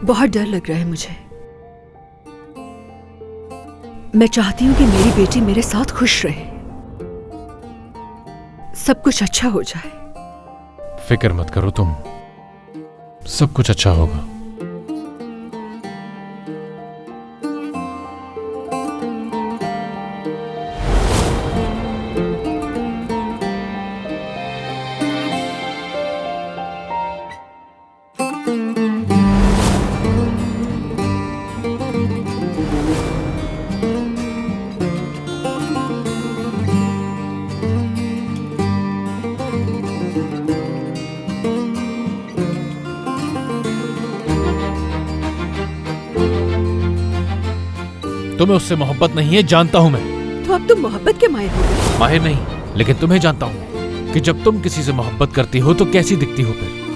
बहुत डर लग रहा है मुझे। मैं चाहती हूं कि मेरी बेटी मेरे साथ खुश रहे, सब कुछ अच्छा हो जाए। फिक्र मत करो तुम, सब कुछ अच्छा होगा। तुम्हें उससे मोहब्बत नहीं है, जानता हूं मैं। तो अब तुम मोहब्बत के माहिर हो गए। माहिर नहीं, लेकिन तुम्हें जानता हूं कि जब तुम किसी से मोहब्बत करती हो तो कैसी दिखती हो फिर।